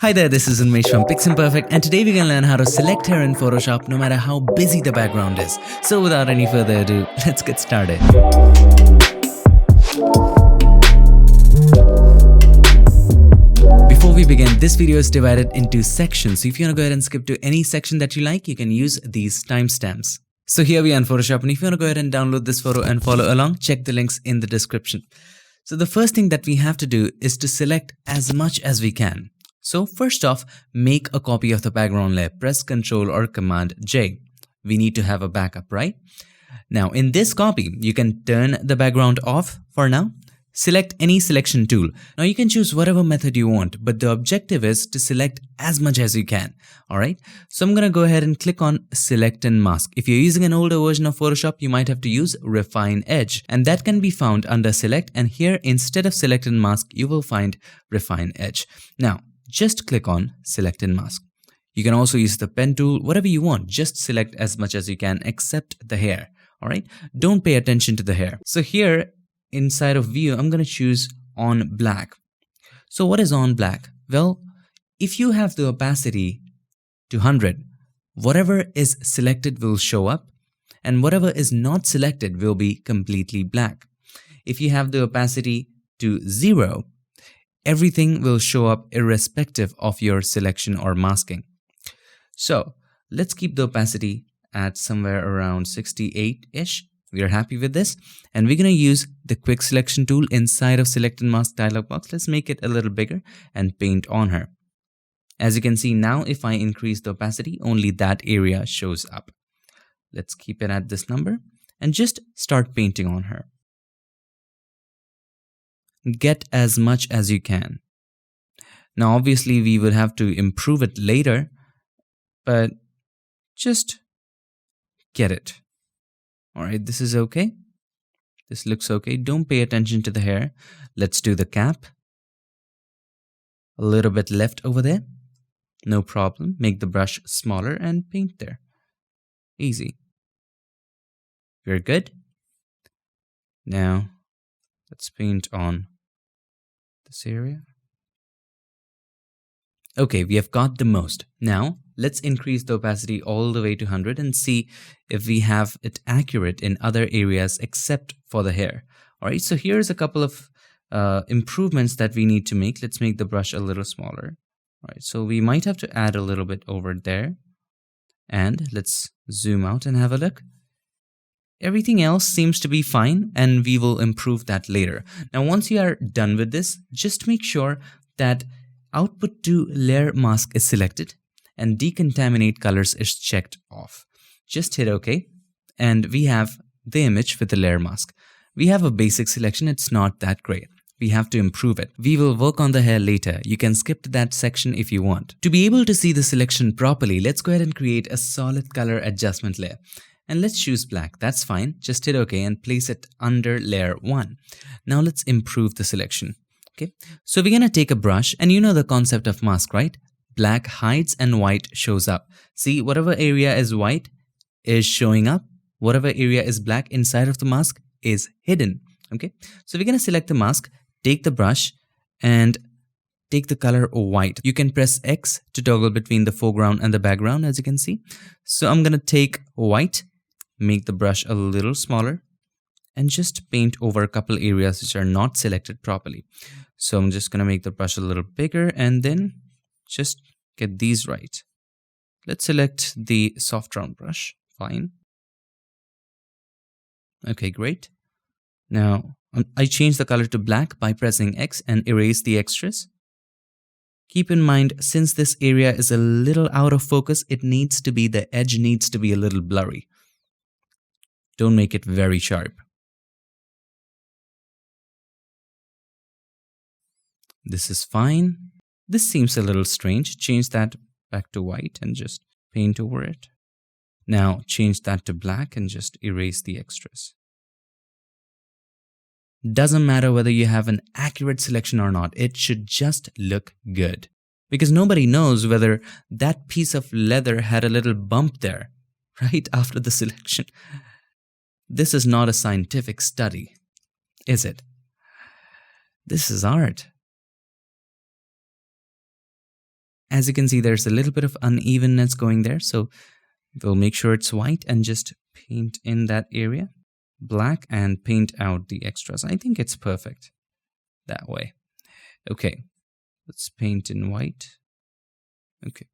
Hi there, this is Unmesh from PiXimperfect, and today we're going to learn how to select hair in Photoshop no matter how busy the background is. So without any further ado, let's get started. Before we begin, this video is divided into sections. So if you want to go ahead and skip to any section that you like, you can use these timestamps. So here we are in Photoshop, and if you want to go ahead and download this photo and follow along, check the links in the description. So the first thing that we have to do is to select as much as we can. So first off, make a copy of the background layer. Press Ctrl or Command J. We need to have a backup, right? Now in this copy, you can turn the background off for now. Select any selection tool. Now you can choose whatever method you want, but the objective is to select as much as you can. Alright, so I'm going to go ahead and click on Select and Mask. If you're using an older version of Photoshop, you might have to use Refine Edge, and that can be found under Select, and here instead of Select and Mask, you will find Refine Edge. Now, just click on Select and Mask. You can also use the pen tool, whatever you want. Just select as much as you can except the hair. Alright, don't pay attention to the hair. So here inside of View, I'm going to choose On Black. So what is On Black? Well, if you have the opacity to 100, whatever is selected will show up, and whatever is not selected will be completely black. If you have the opacity to 0, everything will show up irrespective of your selection or masking. So let's keep the opacity at somewhere around 68-ish. We are happy with this, and we're going to use the quick selection tool inside of Select and Mask dialog box. Let's make it a little bigger and paint on her. As you can see now, if I increase the opacity, only that area shows up. Let's keep it at this number and just start painting on her. Get as much as you can. Now obviously we will have to improve it later, but just get it. Alright, this is okay. This looks okay. Don't pay attention to the hair. Let's do the cap. A little bit left over there. No problem. Make the brush smaller and paint there. Easy. We're good. Now let's paint on this area. Okay, we have got the most. Now let's increase the opacity all the way to 100 and see if we have it accurate in other areas except for the hair. Alright, so here's a couple of improvements that we need to make. Let's make the brush a little smaller. Alright, so we might have to add a little bit over there. And let's zoom out and have a look. Everything else seems to be fine, and we will improve that later. Now once you are done with this, just make sure that Output to Layer Mask is selected and Decontaminate Colors is checked off. Just hit OK, and we have the image with the layer mask. We have a basic selection, it's not that great. We have to improve it. We will work on the hair later. You can skip to that section if you want. To be able to see the selection properly, let's go ahead and create a solid color adjustment layer. And let's choose black. That's fine. Just hit OK and place it under layer 1. Now let's improve the selection. Okay, so we're going to take a brush, and you know the concept of mask, right? Black hides and white shows up. See, whatever area is white is showing up. Whatever area is black inside of the mask is hidden. Okay, so we're going to select the mask, take the brush, and take the color white. You can press X to toggle between the foreground and the background, as you can see. So I'm going to take white, make the brush a little smaller, and just paint over a couple areas which are not selected properly. So I'm just going to make the brush a little bigger and then just get these right. Let's select the soft round brush. Fine. Okay, great. Now I change the color to black by pressing X and erase the extras. Keep in mind, since this area is a little out of focus, the edge needs to be a little blurry. Don't make it very sharp. This is fine. This seems a little strange. Change that back to white and just paint over it. Now change that to black and just erase the extras. Doesn't matter whether you have an accurate selection or not, it should just look good. Because nobody knows whether that piece of leather had a little bump there, right after the selection. This is not a scientific study, is it? This is art. As you can see, there's a little bit of unevenness going there. So we'll make sure it's white and just paint in that area black and paint out the extras. I think it's perfect that way. Okay, let's paint in white. Okay,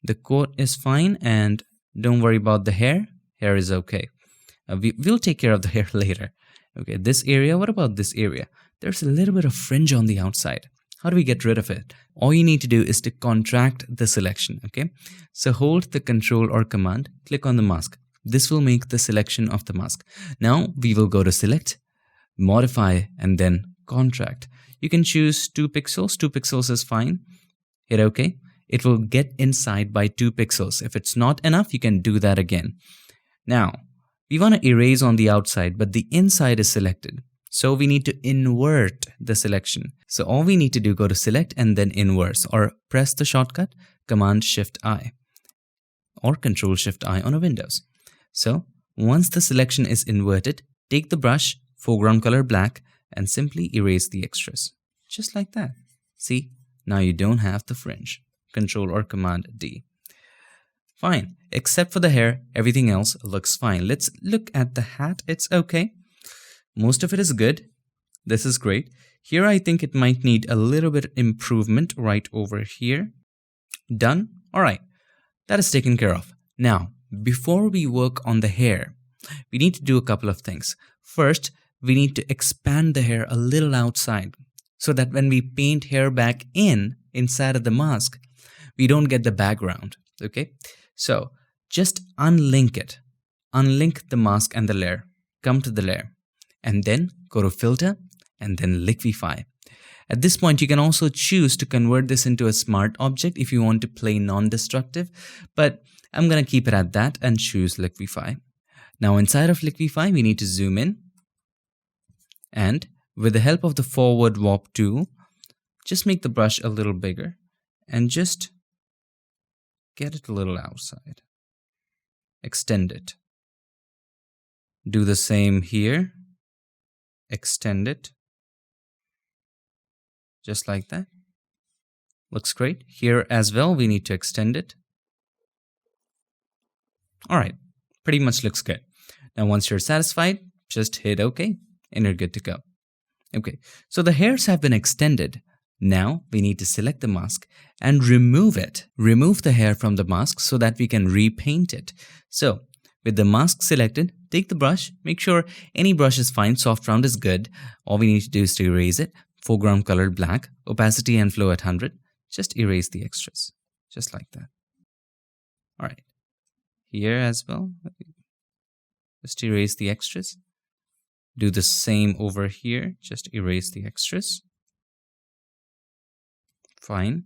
the coat is fine, and don't worry about the hair. Hair is okay. We'll take care of the hair later. Okay, this area, what about this area? There's a little bit of fringe on the outside. How do we get rid of it? All you need to do is to contract the selection, okay? So hold the Control or Command, click on the mask. This will make the selection of the mask. Now we will go to Select, Modify, and then Contract. You can choose 2 pixels. 2 pixels is fine. Hit OK. It will get inside by 2 pixels. If it's not enough, you can do that again. Now, we want to erase on the outside, but the inside is selected. So we need to invert the selection. So all we need to do, go to Select and then Inverse, or press the shortcut Command-Shift-I or Control-Shift-I on a Windows. So once the selection is inverted, take the brush, foreground color black, and simply erase the extras. Just like that. See, now you don't have the fringe. Control or Command-D. Fine, except for the hair, everything else looks fine. Let's look at the hat. It's okay. Most of it is good. This is great. Here I think it might need a little bit of improvement right over here. Done. All right, that is taken care of. Now, before we work on the hair, we need to do a couple of things. First, we need to expand the hair a little outside so that when we paint hair back inside of the mask, we don't get the background, okay? So just unlink it. Unlink the mask and the layer. Come to the layer and then go to Filter and then Liquify. At this point, you can also choose to convert this into a smart object if you want to play non-destructive, but I'm going to keep it at that and choose Liquify. Now inside of Liquify, we need to zoom in, and with the help of the forward warp tool, just make the brush a little bigger and just get it a little outside. Extend it. Do the same here. Extend it. Just like that. Looks great. Here as well, we need to extend it. All right, pretty much looks good. Now once you're satisfied, just hit OK and you're good to go. Okay, so the hairs have been extended. Now we need to select the mask and remove it. Remove the hair from the mask so that we can repaint it. So with the mask selected, take the brush, make sure any brush is fine, soft round is good. All we need to do is to erase it. Foreground color black, opacity and flow at 100. Just erase the extras, just like that. All right, here as well, just erase the extras. Do the same over here, just erase the extras. Fine.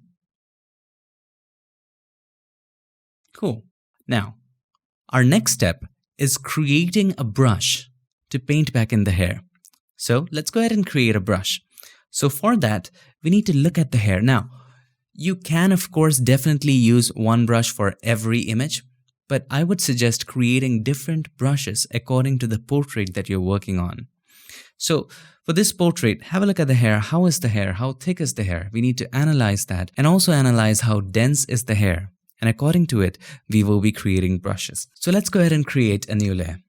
Cool. Now, our next step is creating a brush to paint back in the hair. So let's go ahead and create a brush. So for that, we need to look at the hair. Now, you can of course definitely use one brush for every image, but I would suggest creating different brushes according to the portrait that you're working on. So for this portrait, have a look at the hair. How is the hair? How thick is the hair? We need to analyze that and also analyze how dense is the hair. And according to it, we will be creating brushes. So let's go ahead and create a new layer.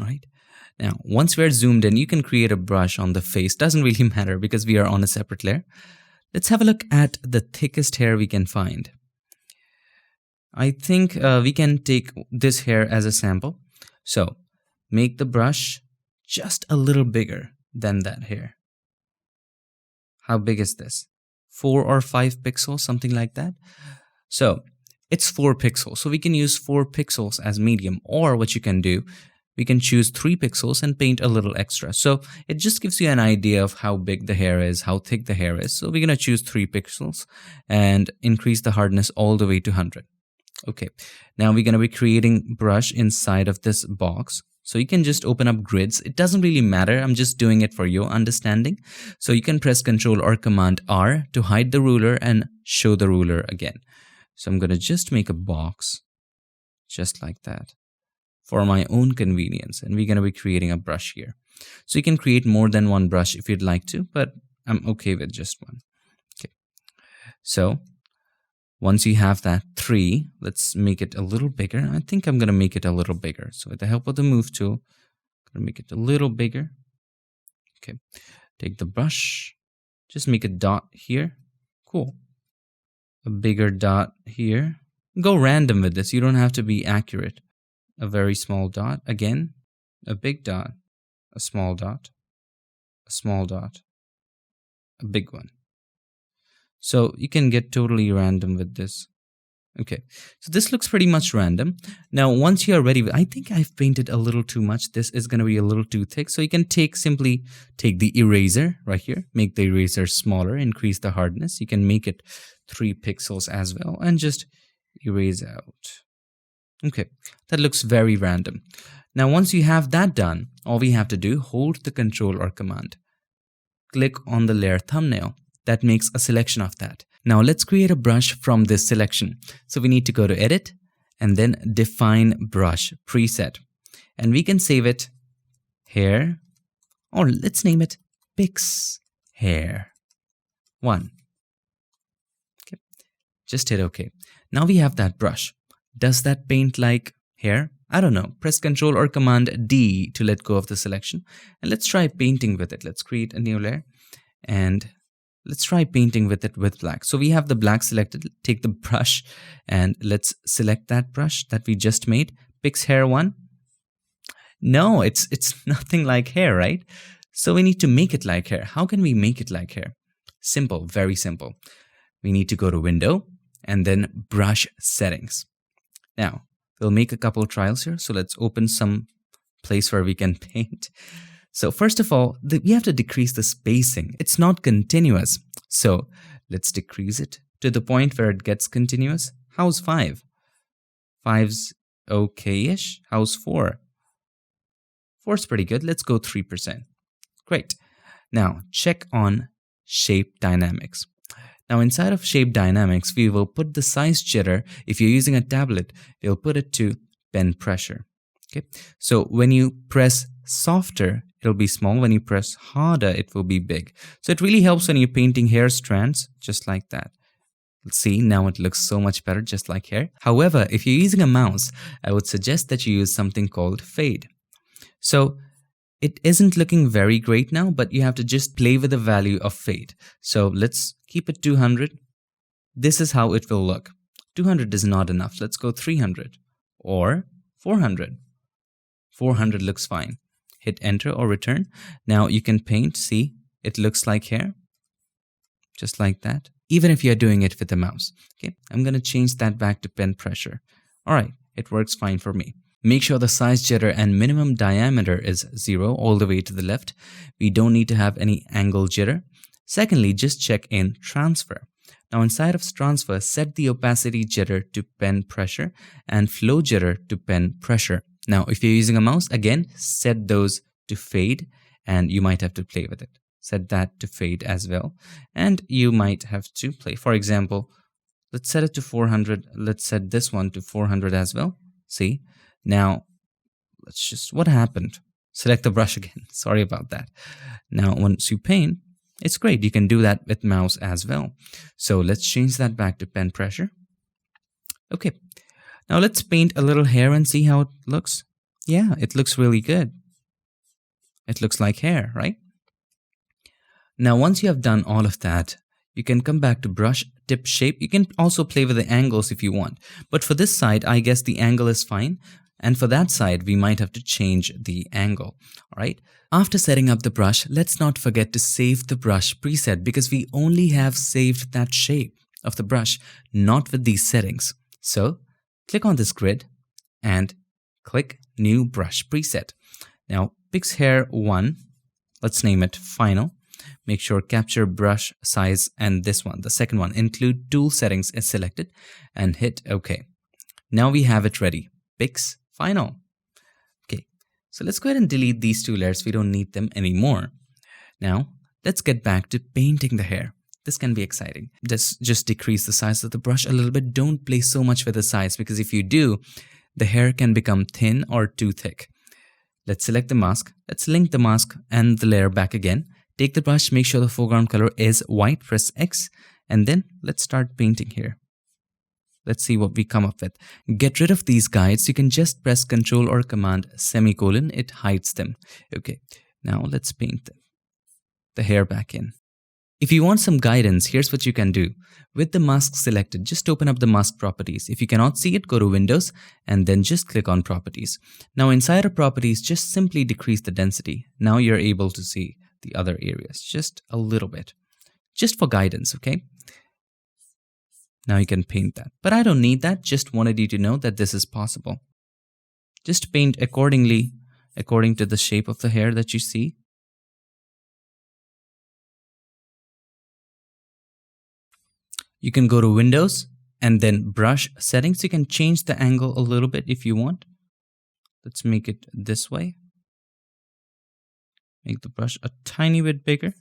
All right. Now, once we're zoomed in, you can create a brush on the face. Doesn't really matter because we are on a separate layer. Let's have a look at the thickest hair we can find. I think we can take this hair as a sample. So make the brush just a little bigger than that hair. How big is this? 4 or 5 pixels, something like that. So it's 4 pixels. So we can use 4 pixels as medium, or what you can do, we can choose 3 pixels and paint a little extra. So it just gives you an idea of how big the hair is, how thick the hair is. So we're going to choose 3 pixels and increase the hardness all the way to 100. Okay, now we're going to be creating brush inside of this box. So you can just open up grids. It doesn't really matter. I'm just doing it for your understanding. So you can press Ctrl or Command R to hide the ruler and show the ruler again. So I'm going to just make a box just like that for my own convenience. And we're going to be creating a brush here. So you can create more than one brush if you'd like to, but I'm okay with just one. Okay. So Once you have that 3, let's make it a little bigger. I think I'm going to make it a little bigger. So with the help of the move tool, I'm going to make it a little bigger. Okay, take the brush, just make a dot here. Cool. A bigger dot here. Go random with this. You don't have to be accurate. A very small dot. Again, a big dot, a small dot, a small dot, a big one. So you can get totally random with this. Okay, so this looks pretty much random. Now, once you are ready, I think I've painted a little too much. This is going to be a little too thick. So you can simply take the eraser right here, make the eraser smaller, increase the hardness. You can make it 3 pixels as well and just erase out. Okay, that looks very random. Now, once you have that done, all we have to do, hold the Control or Command. Click on the layer thumbnail. That makes a selection of that. Now let's create a brush from this selection. So we need to go to Edit and then Define Brush Preset. And we can save it Hair, or let's name it PiXHair 1. Okay. Just hit OK. Now we have that brush. Does that paint like hair? I don't know. Press Ctrl or Command D to let go of the selection. And let's try painting with it. Let's create a new layer and let's try painting with it with black. So we have the black selected. Take the brush and let's select that brush that we just made. PiXHair 1. No, it's nothing like hair, right? So we need to make it like hair. How can we make it like hair? Simple, very simple. We need to go to Window and then Brush Settings. Now, we'll make a couple of trials here. So let's open some place where we can paint. So first of all, we have to decrease the spacing. It's not continuous. So let's decrease it to the point where it gets continuous. How's 5? 5's okay-ish. How's 4? 4's pretty good. Let's go 3%. Great. Now check on Shape Dynamics. Now inside of Shape Dynamics, we will put the size jitter. If you're using a tablet, we'll put it to pen pressure. Okay. So when you press softer, it'll be small. When you press harder, it will be big. So it really helps when you're painting hair strands, just like that. Let's see, now it looks so much better, just like hair. However, if you're using a mouse, I would suggest that you use something called fade. So it isn't looking very great now, but you have to just play with the value of fade. So let's keep it 200. This is how it will look. 200 is not enough. Let's go 300 or 400. 400 looks fine. Hit enter or return. Now you can paint. See, it looks like hair. Just like that. Even if you're doing it with a mouse. Okay, I'm going to change that back to pen pressure. All right, it works fine for me. Make sure the size jitter and minimum diameter is 0 all the way to the left. We don't need to have any angle jitter. Secondly, just check in transfer. Now inside of transfer, set the opacity jitter to pen pressure and flow jitter to pen pressure. Now, if you're using a mouse, again, set those to fade and you might have to play with it. Set that to fade as well. And you might have to play. For example, let's set it to 400. Let's set this one to 400 as well. See? Now, let's just, what happened? Select the brush again. Sorry about that. Now, once you paint, it's great. You can do that with mouse as well. So let's change that back to pen pressure. Okay. Now let's paint a little hair and see how it looks. Yeah, it looks really good. It looks like hair, right? Now, once you have done all of that, you can come back to brush tip shape. You can also play with the angles if you want. But for this side, I guess the angle is fine. And for that side, we might have to change the angle. All right. After setting up the brush, let's not forget to save the brush preset because we only have saved that shape of the brush, not with these settings. So click on this grid and click New Brush Preset. Now, PiXHair 1, let's name it Final. Make sure Capture Brush Size and this one, the second one, Include Tool Settings is selected and hit OK. Now we have it ready. Pix Final. Okay, so let's go ahead and delete these two layers. We don't need them anymore. Now, let's get back to painting the hair. This can be exciting. Just decrease the size of the brush a little bit. Don't play so much with the size because if you do, the hair can become thin or too thick. Let's select the mask. Let's link the mask and the layer back again. Take the brush, make sure the foreground color is white, press X, and then let's start painting here. Let's see what we come up with. Get rid of these guides. You can just press Ctrl or Command semicolon. It hides them. Okay, now let's paint the hair back in. If you want some guidance, here's what you can do. With the mask selected, just open up the mask properties. If you cannot see it, go to Windows and then just click on Properties. Now inside of Properties, just simply decrease the density. Now you're able to see the other areas just a little bit. Just for guidance, okay? Now you can paint that. But I don't need that, just wanted you to know that this is possible. Just paint accordingly, according to the shape of the hair that you see. You can go to Windows and then Brush Settings. You can change the angle a little bit if you want. Let's make it this way. Make the brush a tiny bit bigger.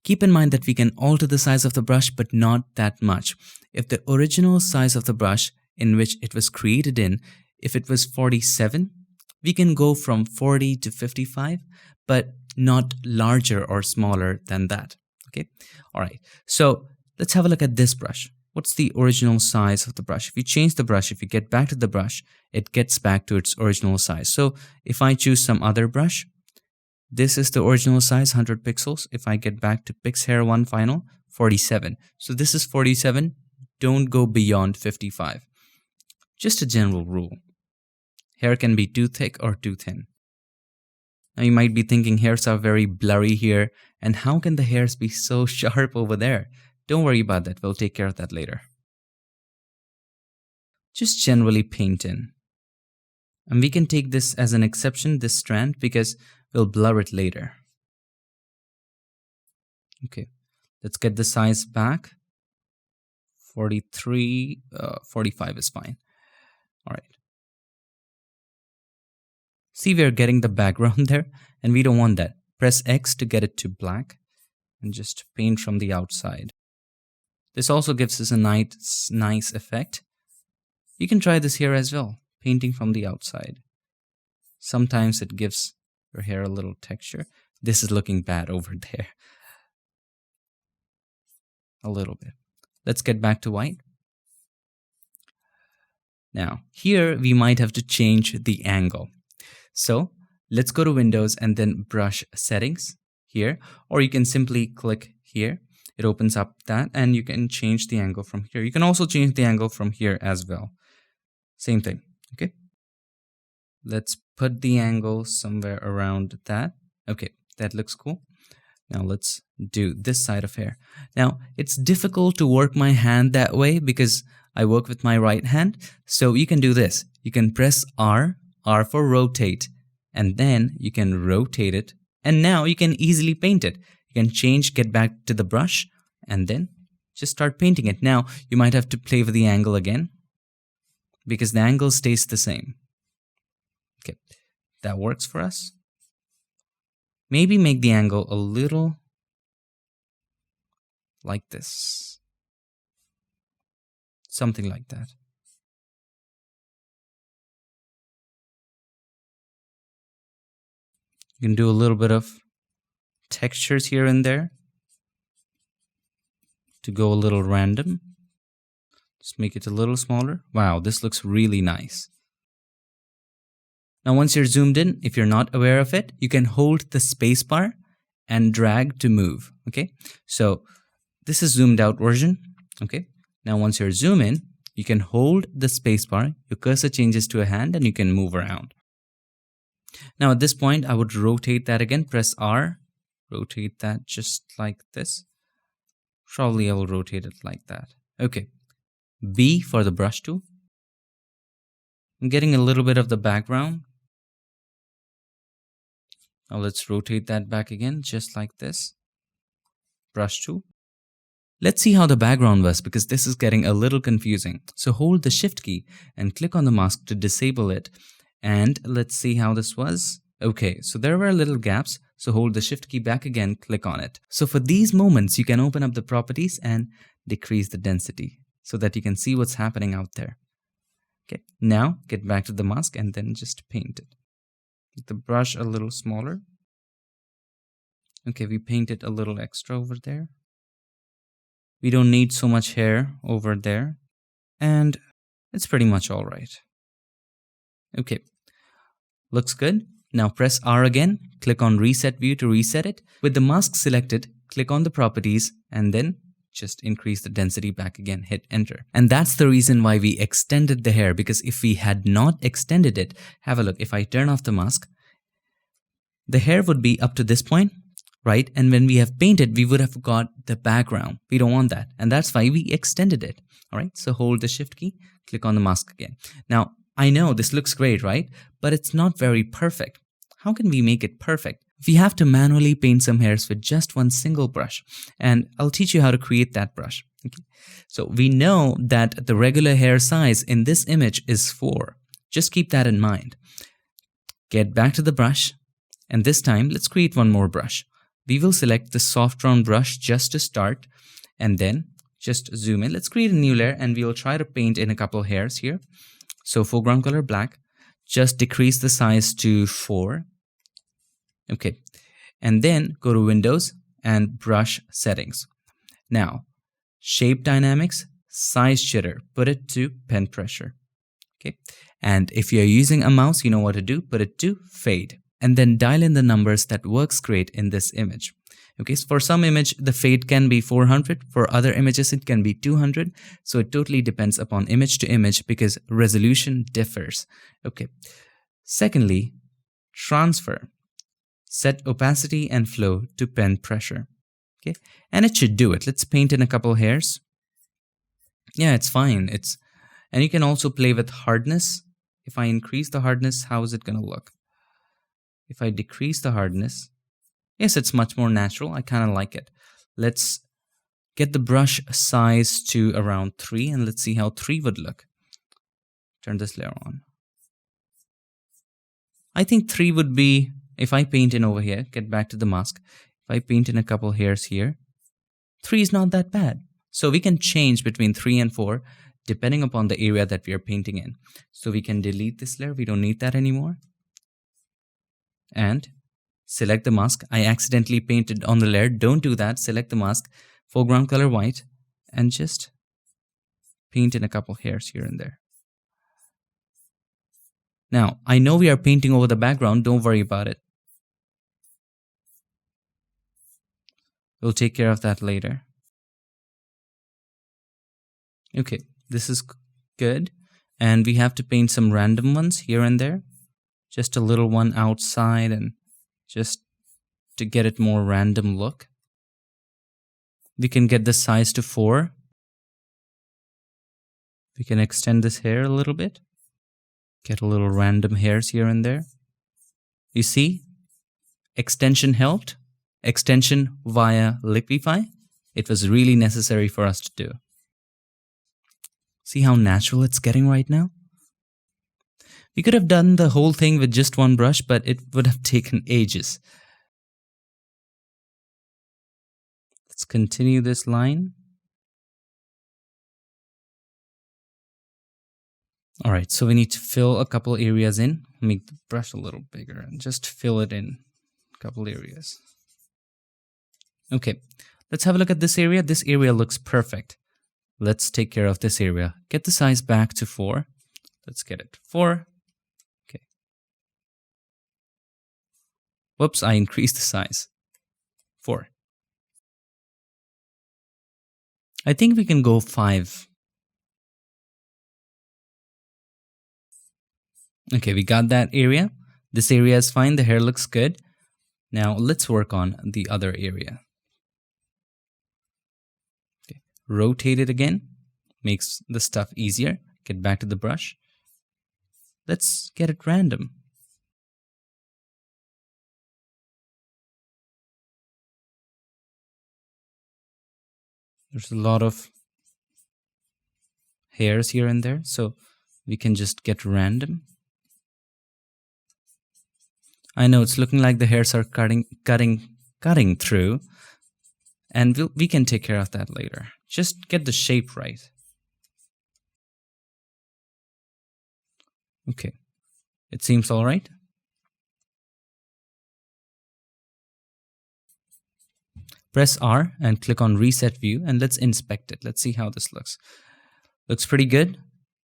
Keep in mind that we can alter the size of the brush, but not that much. If the original size of the brush in which it was created in, if it was 47, we can go from 40 to 55, but not larger or smaller than that. Okay. All right. So let's have a look at this brush. What's the original size of the brush? If you change the brush, if you get back to the brush, it gets back to its original size. So if I choose some other brush, this is the original size, 100 pixels. If I get back to Pixhair 1 Final, 47. So this is 47. Don't go beyond 55. Just a general rule. Hair can be too thick or too thin. Now you might be thinking hairs are very blurry here, and how can the hairs be so sharp over there? Don't worry about that. We'll take care of that later. Just generally paint in. And we can take this as an exception, this strand, because we'll blur it later. Okay, let's get the size back. 43, 45 is fine. All right. See, we're getting the background there, and we don't want that. Press X to get it to black, and just paint from the outside. This also gives us a nice effect. You can try this here as well, painting from the outside. Sometimes it gives your hair a little texture. This is looking bad over there. A little bit. Let's get back to white. Now, here we might have to change the angle. So let's go to Windows and then Brush Settings here, or you can simply click here. It opens up that, and you can change the angle from here. You can also change the angle from here as well. Same thing, okay? Let's put the angle somewhere around that. Okay, that looks cool. Now let's do this side of hair. Now, it's difficult to work my hand that way because I work with my right hand. So you can do this. You can press R for rotate, and then you can rotate it. And now you can easily paint it. You can change, get back to the brush, and then just start painting it. Now, you might have to play with the angle again because the angle stays the same. Okay, that works for us. Maybe make the angle a little like this. Something like that. You can do a little bit of textures here and there to go a little random. Just make it a little smaller. Wow, this looks really nice. Now, once you're zoomed in, if you're not aware of it, you can hold the spacebar and drag to move. Okay, so this is zoomed out version. Okay, now once you're zoom in, you can hold the spacebar, your cursor changes to a hand, and you can move around. Now at this point, I would rotate that again, press R, rotate that just like this. Probably I will rotate it like that. Okay, B for the brush tool. I'm getting a little bit of the background. Now let's rotate that back again, just like this. Brush tool. Let's see how the background was because this is getting a little confusing. So hold the Shift key and click on the mask to disable it. And let's see how this was. Okay, so there were little gaps. So hold the Shift key back again, click on it. So for these moments, you can open up the properties and decrease the density so that you can see what's happening out there. Okay, now get back to the mask and then just paint it. Make the brush a little smaller. Okay, we painted a little extra over there. We don't need so much hair over there. and it's pretty much all right. Okay, looks good. Now press R again, click on Reset View to reset it. With the mask selected, click on the properties and then just increase the density back again, hit enter. And that's the reason why we extended the hair, because if we had not extended it, have a look, if I turn off the mask, the hair would be up to this point, right? And when we have painted, we would have got the background. We don't want that. And that's why we extended it. All right, so hold the shift key, click on the mask again. Now, I know this looks great, right? But it's not very perfect. How can we make it perfect? We have to manually paint some hairs with just one single brush. And I'll teach you how to create that brush. Okay. So we know that the regular hair size in this image is 4. Just keep that in mind. Get back to the brush. And this time, let's create one more brush. We will select the soft round brush just to start. And then just zoom in. Let's create a new layer and we'll try to paint in a couple of hairs here. So foreground color black. Just decrease the size to 4. Okay, and then go to Windows and Brush Settings. Now, Shape Dynamics, Size Jitter, put it to Pen Pressure. Okay, and if you're using a mouse, you know what to do, put it to Fade. And then dial in the numbers that works great in this image. Okay, so for some image, the fade can be 400. For other images, it can be 200. So it totally depends upon image to image because resolution differs. Okay, secondly, transfer. Set opacity and flow to pen pressure. Okay, and it should do it. Let's paint in a couple hairs. Yeah, it's fine. And you can also play with hardness. If I increase the hardness, how is it going to look? If I decrease the hardness, yes, it's much more natural. I kind of like it. Let's get the brush size to around 3 and let's see how 3 would look. Turn this layer on. I think 3 would be, if I paint in over here, get back to the mask. If I paint in a couple hairs here, 3 is not that bad. So we can change between 3 and 4 depending upon the area that we are painting in. So we can delete this layer. We don't need that anymore. And select the mask. I accidentally painted on the layer. Don't do that. Select the mask, foreground color white, and just paint in a couple hairs here and there. Now, I know we are painting over the background. Don't worry about it. We'll take care of that later. Okay, this is good. And we have to paint some random ones here and there. Just a little one outside and just to get it more random look. We can get the size to 4. We can extend this hair a little bit. Get a little random hairs here and there. You see, extension helped. Extension via Liquify. It was really necessary for us to do. See how natural it's getting right now? We could have done the whole thing with just one brush, but it would have taken ages. Let's continue this line. All right, so we need to fill a couple areas in. Make the brush a little bigger and just fill it in a couple areas. Okay, let's have a look at this area. This area looks perfect. Let's take care of this area. Get the size back to 4. Let's get it 4. Okay. Whoops, I increased the size. 4. I think we can go 5. Okay, we got that area. This area is fine. The hair looks good. Now let's work on the other area. Okay. Rotate it again. Makes the stuff easier. Get back to the brush. Let's get it random. There's a lot of hairs here and there, so we can just get random. I know it's looking like the hairs are cutting through, and we can take care of that later. Just get the shape right. Okay, it seems all right. Press R and click on Reset View, and let's inspect it. Let's see how this looks. Looks pretty good.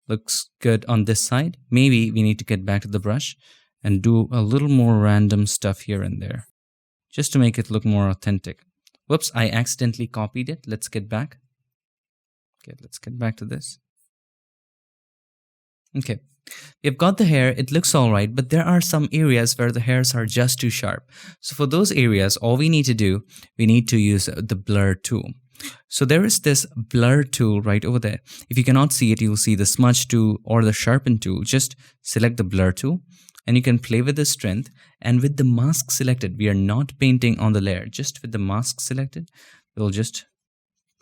Looks good on this side. Maybe we need to get back to the brush and do a little more random stuff here and there, just to make it look more authentic. Whoops, I accidentally copied it. Let's get back. Okay, let's get back to this. Okay, we've got the hair. It looks all right, but there are some areas where the hairs are just too sharp. So for those areas, all we need to do, we need to use the blur tool. So there is this blur tool right over there. If you cannot see it, you'll see the smudge tool or the sharpen tool. Just select the blur tool and you can play with the strength. And with the mask selected, we are not painting on the layer. Just with the mask selected, we'll just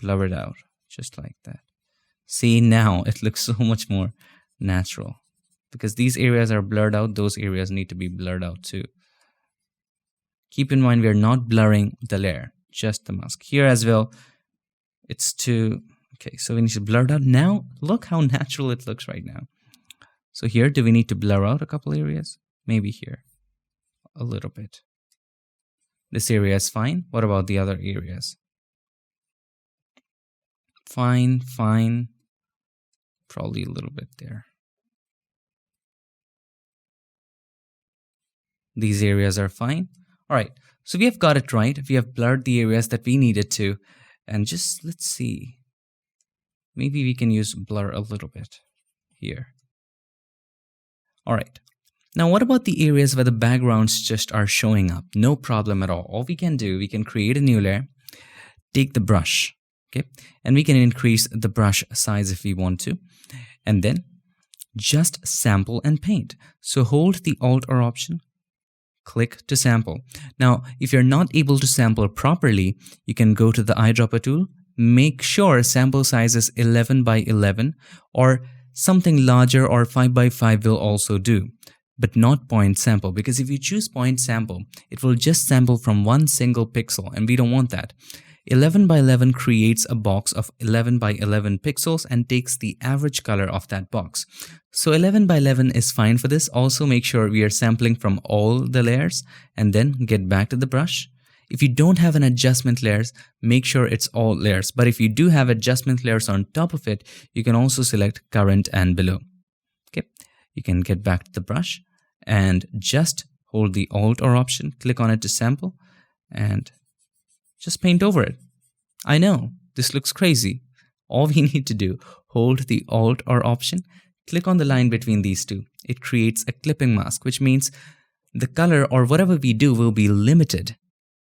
blur it out just like that. See, now it looks so much more natural because these areas are blurred out. Those areas need to be blurred out too. Keep in mind, we are not blurring the layer, just the mask. Here as well, it's too, okay, so we need to blur it out. Now, look how natural it looks right now. So here, do we need to blur out a couple areas? Maybe here, a little bit. This area is fine. What about the other areas? Fine, fine. Probably a little bit there. These areas are fine. All right, so we have got it right. We have blurred the areas that we needed to. And just, let's see, maybe we can use blur a little bit here. All right. Now, what about the areas where the backgrounds just are showing up? No problem at all. All we can do, we can create a new layer, take the brush, okay? And we can increase the brush size if we want to. And then just sample and paint. So hold the Alt or Option, click to sample. Now, if you're not able to sample properly, you can go to the eyedropper tool. Make sure sample size is 11 by 11 or something larger, or 5 by 5 will also do, but not point sample, because if you choose point sample, it will just sample from one single pixel and we don't want that. 11 by 11 creates a box of 11 by 11 pixels and takes the average color of that box. So 11 by 11 is fine for this. Also make sure we are sampling from all the layers and then get back to the brush. If you don't have an adjustment layers, make sure it's all layers. But if you do have adjustment layers on top of it, you can also select current and below. Okay, you can get back to the brush and just hold the Alt or Option, click on it to sample and just paint over it. I know, this looks crazy. All we need to do, hold the Alt or Option, click on the line between these two. It creates a clipping mask, which means the color or whatever we do will be limited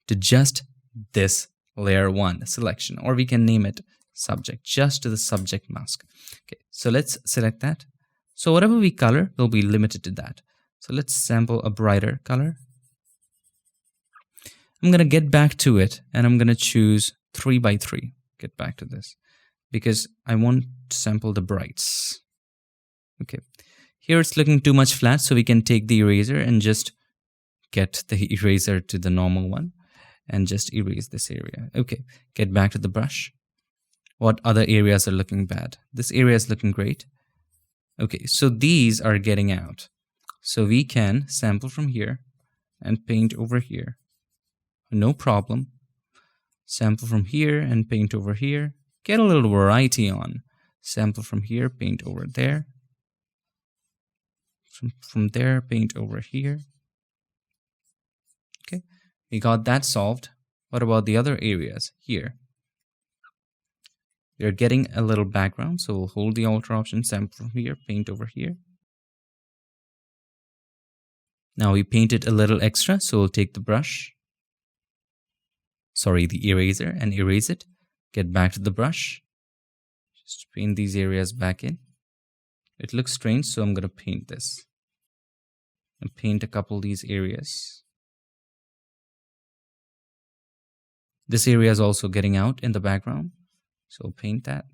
to just this layer 1 selection, or we can name it subject, just to the subject mask. Okay, so let's select that. So whatever we color will be limited to that. So let's sample a brighter color. I'm going to get back to it and I'm going to choose 3 by 3. Get back to this because I want to sample the brights. Okay, here it's looking too much flat, so we can take the eraser and just get the eraser to the normal one and just erase this area. Okay, get back to the brush. What other areas are looking bad? This area is looking great. Okay, so these are getting out. So we can sample from here and paint over here. No problem. Sample from here and paint over here. Get a little variety on. Sample from here, paint over there. From there, paint over here. Okay, we got that solved. What about the other areas here? We're getting a little background, so we'll hold the Alt Option, sample from here, paint over here. Now we painted a little extra, so we'll take the brush. Sorry, the eraser, and erase it. Get back to the brush. Just paint these areas back in. It looks strange, so I'm going to paint this. And paint a couple of these areas. This area is also getting out in the background, so paint that.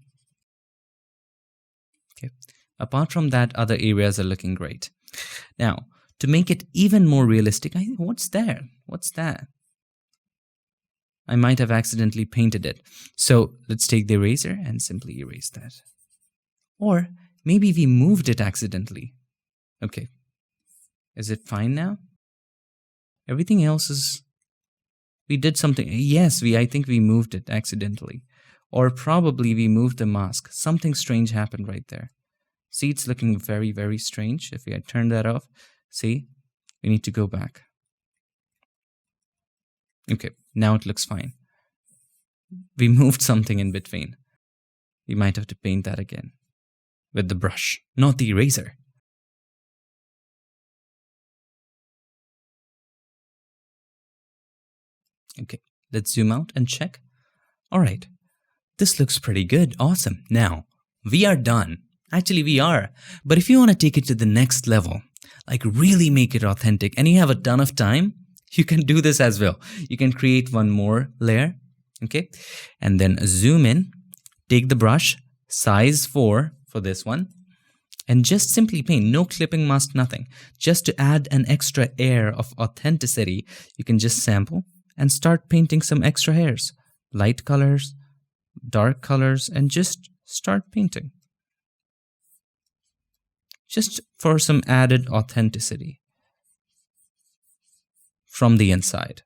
Okay. Apart from that, other areas are looking great. Now, to make it even more realistic, what's there? What's that? I might have accidentally painted it. So let's take the eraser and simply erase that. Or maybe we moved it accidentally. Okay. Is it fine now? Everything else is... We did something. Yes, I think we moved it accidentally. or probably we moved the mask. Something strange happened right there. See, it's looking very, very strange. If I turn that off, see, we need to go back. Okay, now it looks fine. We moved something in between. We might have to paint that again with the brush, not the eraser. Okay, let's zoom out and check. All right, this looks pretty good. Awesome. Now, we are done. Actually, we are. But if you want to take it to the next level, like really make it authentic, and you have a ton of time, you can do this as well. You can create one more layer, okay? And then zoom in, take the brush, size 4 for this one, and just simply paint. No clipping mask, nothing. Just to add an extra air of authenticity, you can just sample and start painting some extra hairs. Light colors, dark colors, and just start painting. Just for some added authenticity from the inside.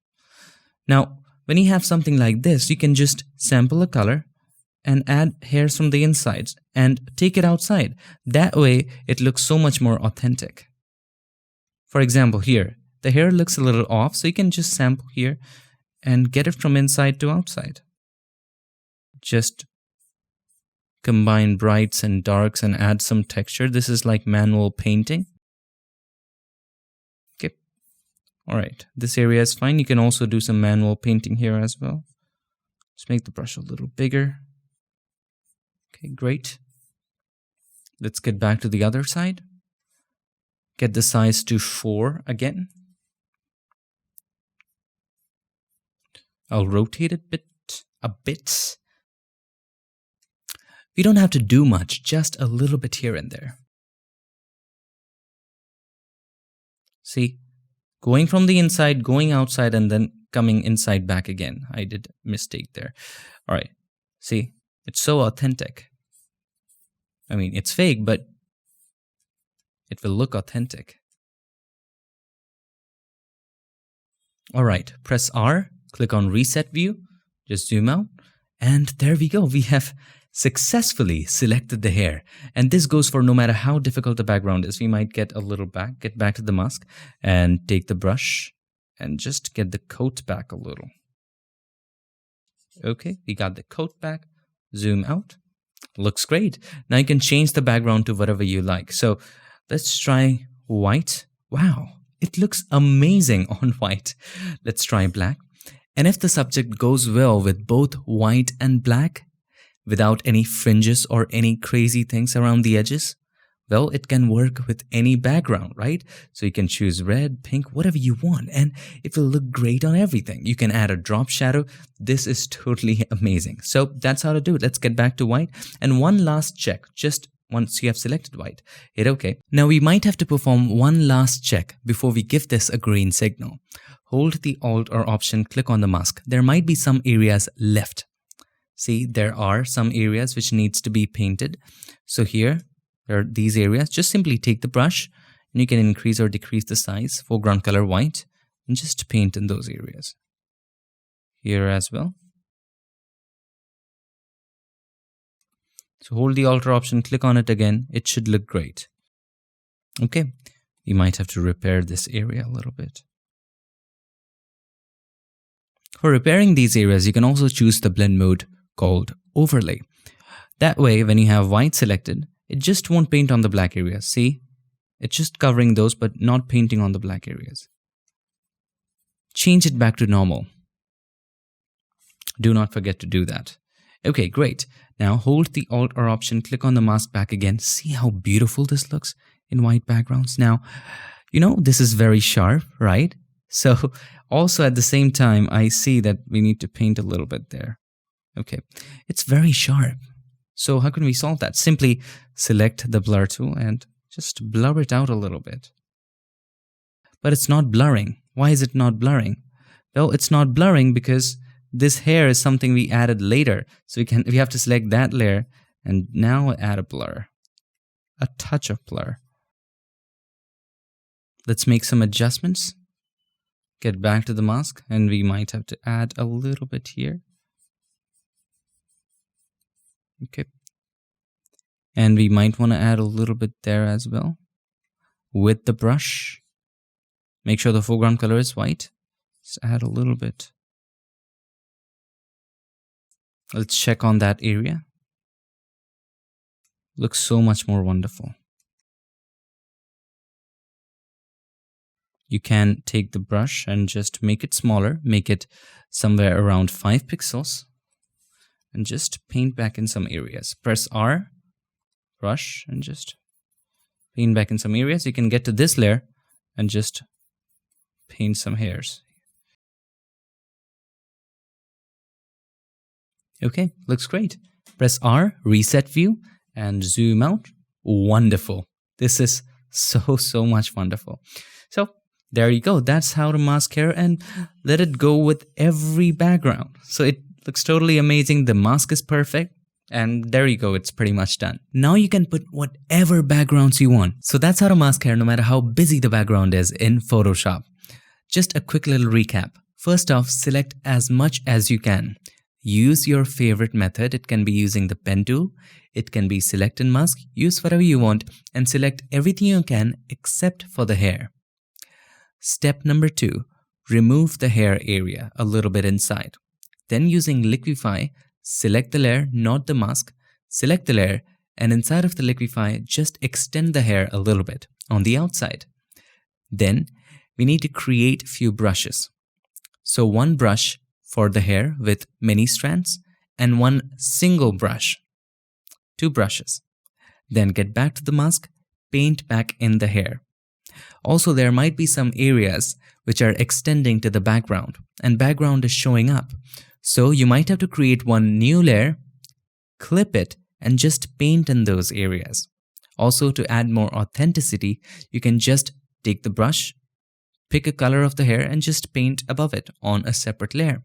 Now, when you have something like this, you can just sample a color and add hairs from the inside and take it outside. That way, it looks so much more authentic. For example, here, the hair looks a little off, so you can just sample here and get it from inside to outside. Just combine brights and darks and add some texture. This is like manual painting. Okay. All right. This area is fine. You can also do some manual painting here as well. Let's make the brush a little bigger. Okay, great. Let's get back to the other side. Get the size to 4 again. I'll rotate it a bit. We don't have to do much, just a little bit here and there. See, going from the inside, going outside, and then coming inside back again. I did a mistake there. All right, see, it's so authentic. I mean, it's fake, but it will look authentic. All right, press R, click on Reset View, just zoom out, and there we go. We have successfully selected the hair, and this goes for no matter how difficult the background is. We might get back to the mask and take the brush and just get the coat back a little. Okay, we got the coat back. Zoom out. Looks great. Now you can change the background to whatever you like. So let's try white. Wow, it looks amazing on white. Let's try black. And if the subject goes well with both white and black, without any fringes or any crazy things around the edges, well, it can work with any background, right? So you can choose red, pink, whatever you want, and it will look great on everything. You can add a drop shadow. This is totally amazing. So that's how to do it. Let's get back to white. And one last check, just once you have selected white, hit OK. Now we might have to perform one last check before we give this a green signal. Hold the Alt or Option, click on the mask. There might be some areas left. See, there are some areas which needs to be painted. So here, there are these areas. Just simply take the brush and you can increase or decrease the size, foreground color white, and just paint in those areas. Here as well. So hold the Alt or Option, click on it again. It should look great. Okay, you might have to repair this area a little bit. For repairing these areas, you can also choose the blend mode called Overlay. That way, when you have white selected, it just won't paint on the black areas. See, it's just covering those but not painting on the black areas. Change it back to normal. Do not forget to do that. Okay, great. Now hold the Alt or Option, click on the mask back again. See how beautiful this looks in white backgrounds. Now, you know, this is very sharp, right? So also at the same time, I see that we need to paint a little bit there. Okay, it's very sharp. So how can we solve that? Simply select the blur tool and just blur it out a little bit. But it's not blurring. Why is it not blurring? Well, it's not blurring because this hair is something we added later. So we have to select that layer and now add a blur. A touch of blur. Let's make some adjustments. Get back to the mask and we might have to add a little bit here. Okay. And we might want to add a little bit there as well. With the brush, make sure the foreground color is white. Just add a little bit. Let's check on that area. Looks so much more wonderful. You can take the brush and just make it smaller, make it somewhere around 5 pixels, and just paint back in some areas. Press R, brush, and just paint back in some areas. You can get to this layer and just paint some hairs. Okay, looks great. Press R, reset view, and zoom out. Wonderful. This is so much wonderful. So there you go. That's how to mask hair and let it go with every background. So it looks totally amazing. The mask is perfect. And there you go. It's pretty much done. Now you can put whatever backgrounds you want. So that's how to mask hair no matter how busy the background is in Photoshop. Just a quick little recap. First off, select as much as you can. Use your favorite method. It can be using the pen tool. It can be select and mask. Use whatever you want and select everything you can except for the hair. Step number 2, remove the hair area a little bit inside. Then using Liquify, select the layer, not the mask. Select the layer and inside of the Liquify, just extend the hair a little bit on the outside. Then we need to create a few brushes. So one brush for the hair with many strands and one single brush. 2 brushes. Then get back to the mask, paint back in the hair. Also, there might be some areas which are extending to the background and background is showing up. So you might have to create one new layer, clip it, and just paint in those areas. Also, to add more authenticity, you can just take the brush, pick a color of the hair, and just paint above it on a separate layer.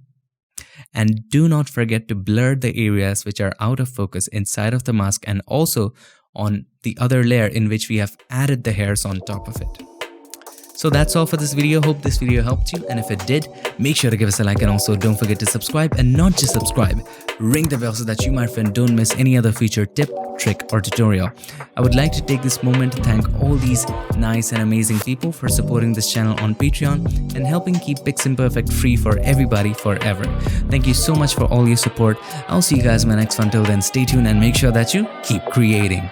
And do not forget to blur the areas which are out of focus inside of the mask and also on the other layer in which we have added the hairs on top of it. So that's all for this video. Hope this video helped you, and if it did, make sure to give us a like and also don't forget to subscribe, and not just subscribe, ring the bell so that you, my friend, don't miss any other feature, tip, trick or tutorial. I would like to take this moment to thank all these nice and amazing people for supporting this channel on Patreon and helping keep PiXimperfect free for everybody forever. Thank you so much for all your support. I'll see you guys in my next one. Till then, stay tuned and make sure that you keep creating.